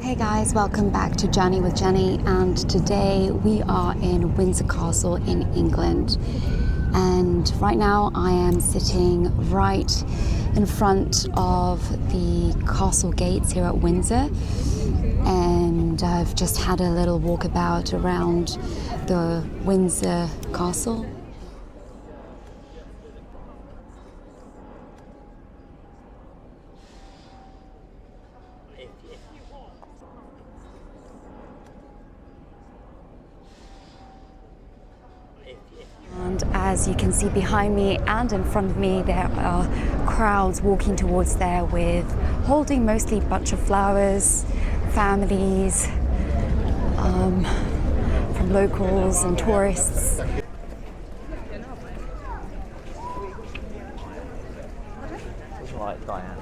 Hey guys, welcome back to Journey with Jenny, and today we are in Windsor Castle in England. And right now I am sitting right in front of the castle gates here at Windsor, and I've just had a little walkabout around the Windsor Castle. And as you can see behind me and in front of me, there are crowds walking towards there with holding mostly a bunch of flowers, families, from locals and tourists. Like Diana.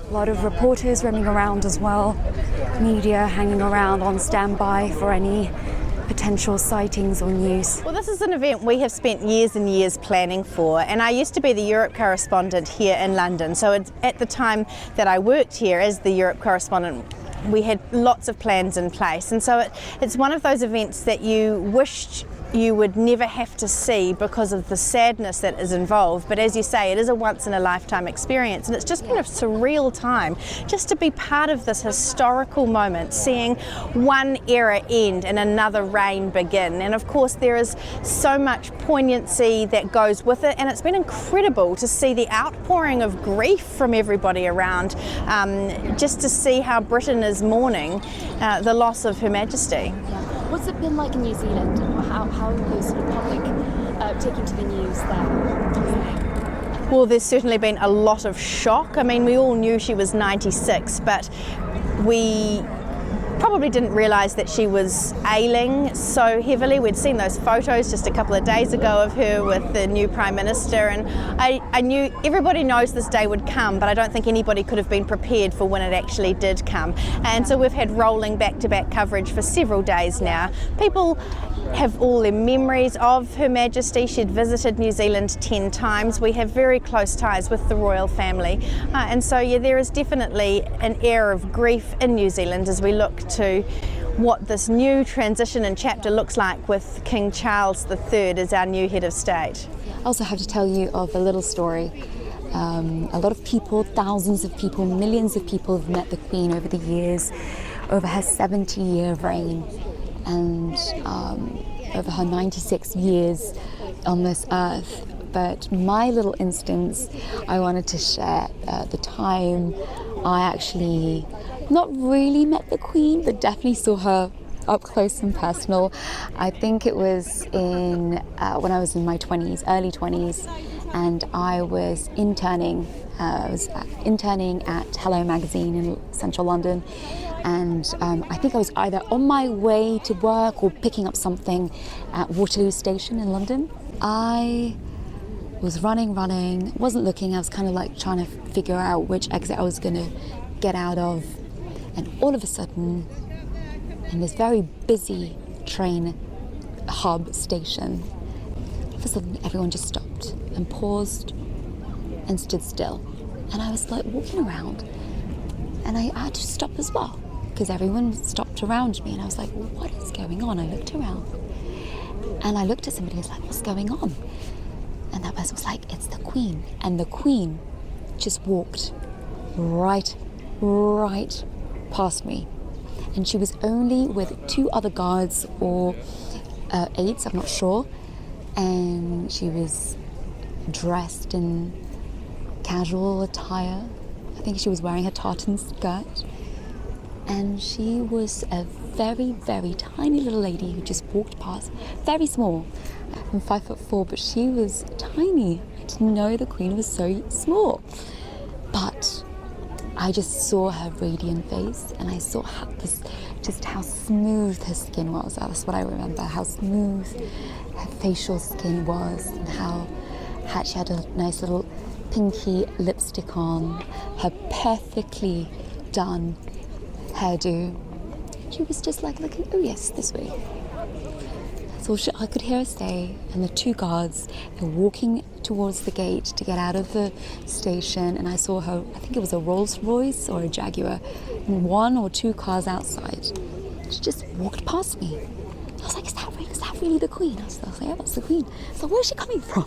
A lot of reporters roaming around as well, media hanging around on standby for any potential sightings or news. Well, this is an event we have spent years and years planning for, and I used to be the Europe correspondent here in London, so at the time that I worked here as the Europe correspondent, we had lots of plans in place, and so it's one of those events that you wished you would never have to see because of the sadness that is involved. But as you say, it is a once-in-a-lifetime experience, and it's just been a surreal time just to be part of this historical moment, seeing one era end and another reign begin. And of course there is so much poignancy that goes with it, and it's been incredible to see the outpouring of grief from everybody around, just to see how Britain is mourning the loss of Her Majesty. What's it been like in New Zealand? How are the sort of public taking to the news there? Well, there's certainly been a lot of shock. I mean, we all knew she was 96, but we probably didn't realise that she was ailing so heavily. We'd seen those photos just a couple of days ago of her with the new Prime Minister, and I knew everybody knows this day would come, but I don't think anybody could have been prepared for when it actually did come. And so we've had rolling back-to-back coverage for several days now. People have all their memories of Her Majesty. She'd visited New Zealand 10 times. We have very close ties with the royal family, and so yeah, there is definitely an air of grief in New Zealand as we look to what this new transition and chapter looks like with King Charles III as our new head of state. I also have to tell you of a little story. A lot of people, thousands of people, millions of people have met the Queen over the years, over her 70-year reign, and over her 96 years on this earth. But my little instance, I wanted to share the time I actually not really met the Queen, but definitely saw her up close and personal. I think it was in when I was in my 20s, early 20s, and I was interning. I was interning at Hello magazine in central London, and I think I was either on my way to work or picking up something at Waterloo Station in London. I was running, wasn't looking. I was kind of like trying to figure out which exit I was going to get out of, and all of a sudden, in this very busy train hub station, all of a sudden everyone just stopped and paused and stood still. And I was like walking around, and I had to stop as well because everyone stopped around me, and I was like, well, what is going on? I looked around and I looked at somebody and was like, what's going on? And that person was like, it's the Queen. And the Queen just walked right past me. And she was only with 2 other guards or aides, I'm not sure. And she was dressed in casual attire. I think she was wearing a tartan skirt. And she was a very, very tiny little lady who just walked past, very small. I'm 5'4", but she was tiny. I didn't know the Queen was so small. But I just saw her radiant face, and I saw how smooth her skin was. That's what I remember, how smooth her facial skin was, and how she had a nice little pinky lipstick on, her perfectly done hairdo. She was just like looking, oh yes, this way. So I could hear her say, and the two guards were walking towards the gate to get out of the station, and I saw her, I think it was a Rolls Royce or a Jaguar, and 1 or 2 cars outside. She just walked past me. I was like, is that really the Queen? I was like, yeah, that's the Queen. So where's she coming from?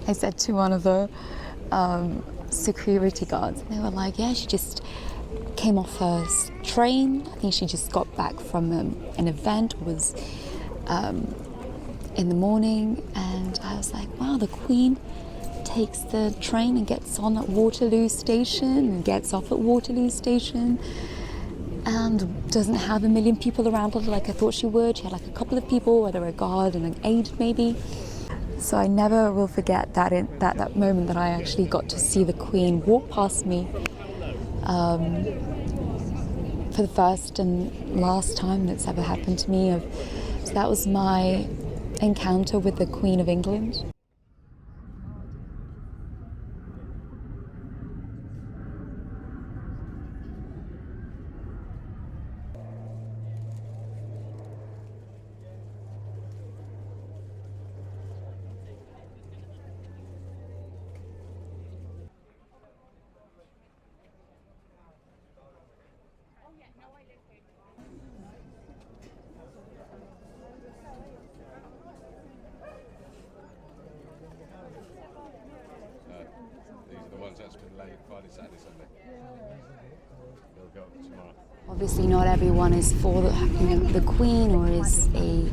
I said to one of the security guards, and they were like, yeah, she just came off her train. I think she just got back from an event, was in the morning, and I was like, wow, the Queen takes the train and gets on at Waterloo Station and gets off at Waterloo Station and doesn't have a million people around her like I thought she would. She had like a couple of people, whether a guard and an aide maybe. So I never will forget that that moment that I actually got to see the Queen walk past me for the first and last time that's ever happened to me. So that was my encounter with the Queen of England. That's been laid Friday, Saturday, Sunday. They'll go up tomorrow. Obviously, not everyone is for the Queen or is a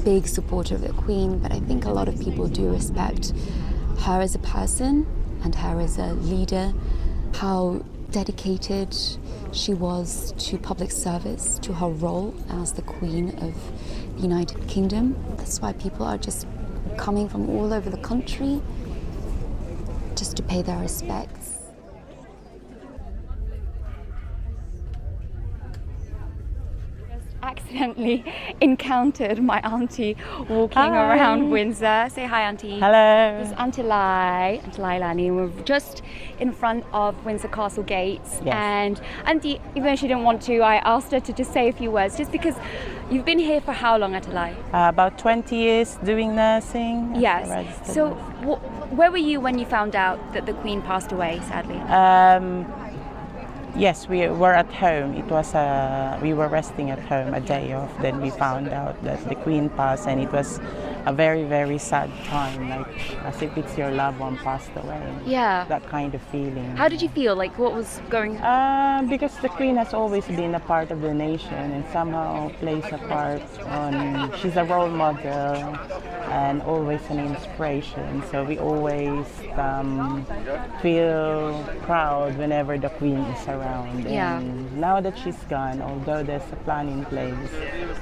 big supporter of the Queen, but I think a lot of people do respect her as a person and her as a leader, how dedicated she was to public service, to her role as the Queen of the United Kingdom. That's why people are just coming from all over the country just to pay their respects. Accidentally encountered my auntie walking around Windsor. Say hi, auntie. Hello. This is Auntie Lani, and we're just in front of Windsor Castle gates. Yes. And auntie, even though she didn't want to, I asked her to just say a few words, just because you've been here for how long, Auntie Lai? About 20 years doing nursing. Yes. So nurse. where were you when you found out that the Queen passed away, sadly? Yes, we were at home. It was we were resting at home, a day off. Then we found out that the Queen passed, and it was a very, very sad time, like as if it's your loved one passed away. Yeah. That kind of feeling. How did you feel? Like, what was going on? Because the Queen has always been a part of the nation and somehow plays a part on. She's a role model and always an inspiration. So we always feel proud whenever the Queen is around. Yeah. And now that she's gone, although there's a plan in place,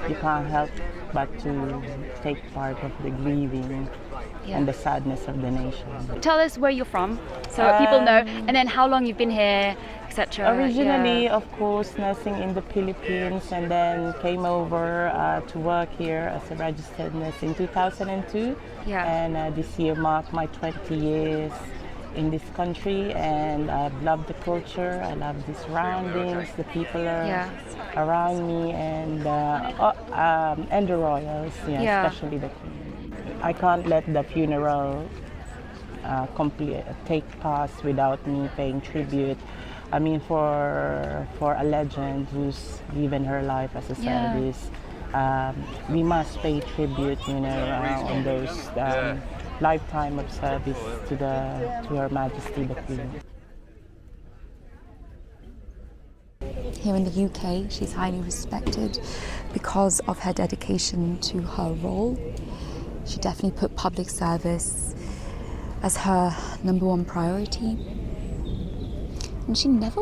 you can't help but to take part of the grieving and the sadness of the nation. Tell us where you're from, so people know, and then how long you've been here, etc. Originally, of course, nursing in the Philippines, and then came over to work here as a registered nurse in 2002. Yeah. And this year marked my 20 years in this country, and I've loved the culture, I love the surroundings, the people are around me, and the royals, especially the Queen. I can't let the funeral take pass without me paying tribute. I mean, for a legend who's given her life as a service, we must pay tribute, on those lifetime of service to Her Majesty the Queen. Here in the UK, she's highly respected because of her dedication to her role. She definitely put public service as her #1 priority. And she never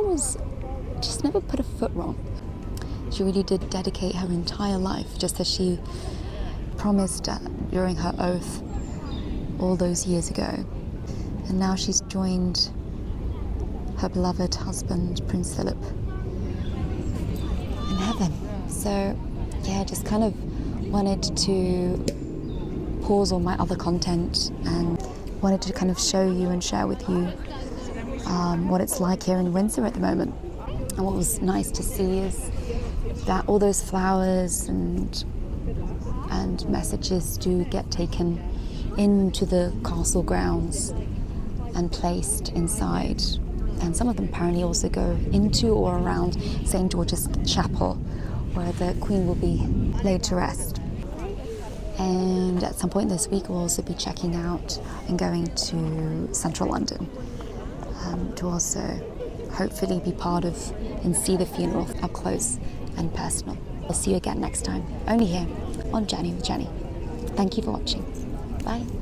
put a foot wrong. She really did dedicate her entire life, just as she promised during her oath all those years ago. And now she's joined her beloved husband, Prince Philip, in heaven. So, yeah, just kind of wanted to pause all my other content and wanted to kind of show you and share with you what it's like here in Windsor at the moment. And what was nice to see is that all those flowers and messages do get taken into the castle grounds and placed inside. And some of them apparently also go into or around St. George's Chapel, where the Queen will be laid to rest. And at some point this week we'll also be checking out and going to central London to also hopefully be part of and see the funeral up close and personal. I'll see you again next time, only here on Journey with Jenny. Thank you for watching. Bye.